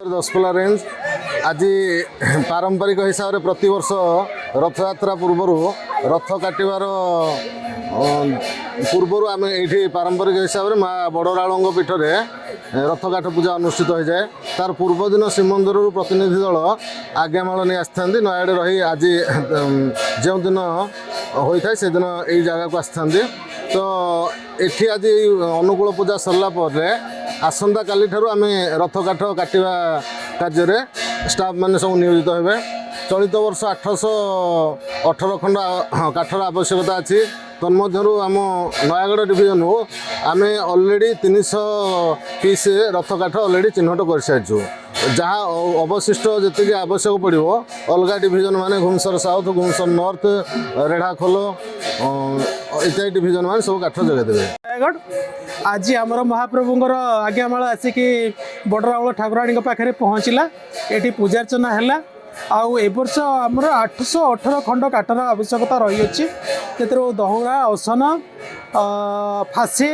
दशपल्ला range आज पारंपरिक हिसाब से प्रति वर्ष रथ यात्रा पूर्वर रथ काटवार पूर्वर आम ये पारंपरिक हिसाब से माँ बड़राड़ पीठ में रथ काठ पूजा अनुष्ठित हो जाए। तार पूर्व दिन श्रीमंदिर प्रतिनिधि दल आज्ञामाल नहीं आसती नयागढ़ रही आज जो दिन होता है से दिन यही जगह को आसती। तो ये आज अनुकूल पूजा सरला आसंता काली ठारू आम रथ काठ काटिबा कार्य स्टाफ मैंने सब नियोजित होबे। चलित वर्ष 818 खंड काठर आवश्यकता अच्छी। तन्मध्यरु आम नयागढ़ डिविजन आम ऑलरेडी 300 पीस रथ काठ ऑलरेडी चिन्हट कर सारी। जहाँ अवशिष्ट जी आवश्यक पड़ो अलग डिविजन माने घुमसर साउथ घुमसर नॉर्थ रेढ़ाखोल इत्यादि डिविजन माने सब काठ जगह देवे। आज आमर महाप्रभुंर आज्ञामाल आसिक बड़राउल ठाकुराणी पाखे पहुँचला। ये पूजार्चना है आउ ए वर्ष आमर 818 खंड काठर आवश्यकता रही अच्छी। दहुरा असन फासी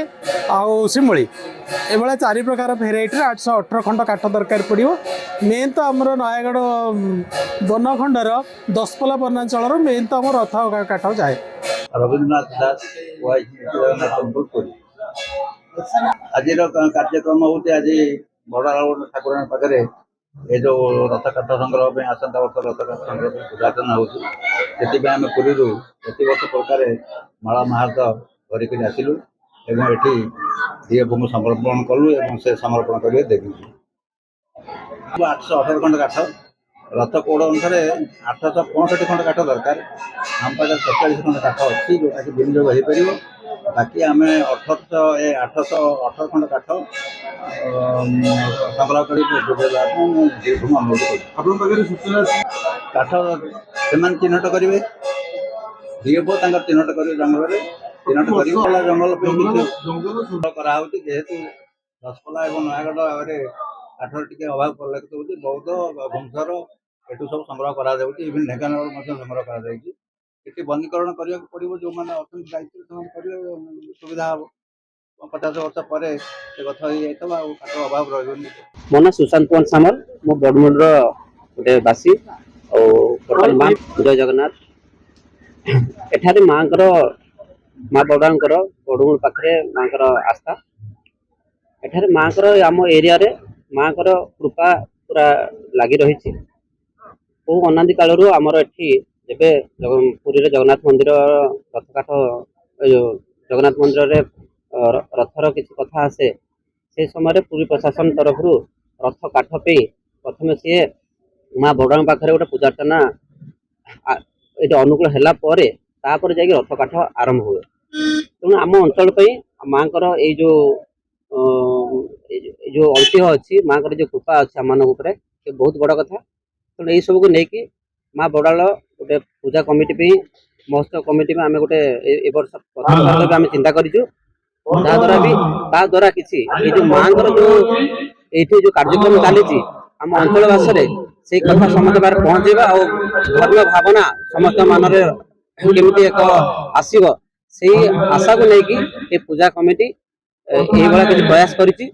आउ शिमुली एभा 4 प्रकार भेराइटी 818 खंड काठ दरकार पड़ो। मेन तो आमर नयागढ़ बनखंडर दशपल्ला वनांचल मेन तो आम रथ काठ जाए। रवींद्रनाथ दास आज कार्यक्रम होते आज बड़राड़ ठाकुराणी पाखे ये जो रथ काठ संग्रह आसंता वर्ष रथ काठ संग्रह पूजार्चना होती आम पुरी प्रत वर्ष प्रकार माला महार्थ धरिक आसलु एवं ये डीएफ को समर्पण कलु और से समर्पण करेंगे देखी 818 खंड काठ रथ कोड अनुसार 865 खंड काठ दरकार। आम पाखे 47 खंड काठ अच्छी जोटा कि विनियोग हो पार। बाकी आम 818 खंड काठ संग्रह कर काठ से चिन्हट करेंगे डीएफ चिन्हट करेंगे जंगल चिन्हट कर जंगल कराऊँ जेहेतु दशपल्ला और नयागढ़ काठर टी अभाव परिलक्षित होती। बौद्ध घुमसर एटू सब संग्रह करा इवन ढेंकानाल संग्रह कर बनीकरण करने पड़ो जो मैंने अच्छा दायित्व सुविधा हम 50 वर्ष पर गथ हो काठ अभाव रही। मो ना सुशांत कुमार सामल मो बड़मुंड गोटे बासी और माँ जय जगन्नाथ एठारे माँ माँ बड़ांकर बड़मुंड पाखे माँ आस्था एठारे माँ आम एरिया रे माँ कृपा पूरा लगी रही। बहु अनादि काल आमर एबे पुरी रे जगन्नाथ मंदिर रथ काठ जगन्नाथ मंदिर रे रथर किसी कथा आसे से समय पुरी प्रशासन तरफ रथ काठ पे प्रथम सी माँ बड़ांग पाखे गोटे पूजार्चना ये अनुकूल है जाकि रथ काठ आरंभ हुए। तेणु आम अंचल माँ ये जो ऐतिह्य अच्छी माँ जो कृपा अच्छी आम मानक बहुत बड़ कथा। तेणु यही सब को लेकिन माँ बड़ाड़ गोटे पूजा कमिटी पे महोत्सव कमिटी में आम गोटे वर्ष प्रथम आम चिंता द्वारा किसी जो माँ जो जो कार्यक्रम चली आम अंचल भाषा से कथा समस्त बार पहुँचेगा और धर्म भावना समस्त मान केमी एक आसो से आशा को लेकिन पूजा कमिटी ये किसी प्रयास करी।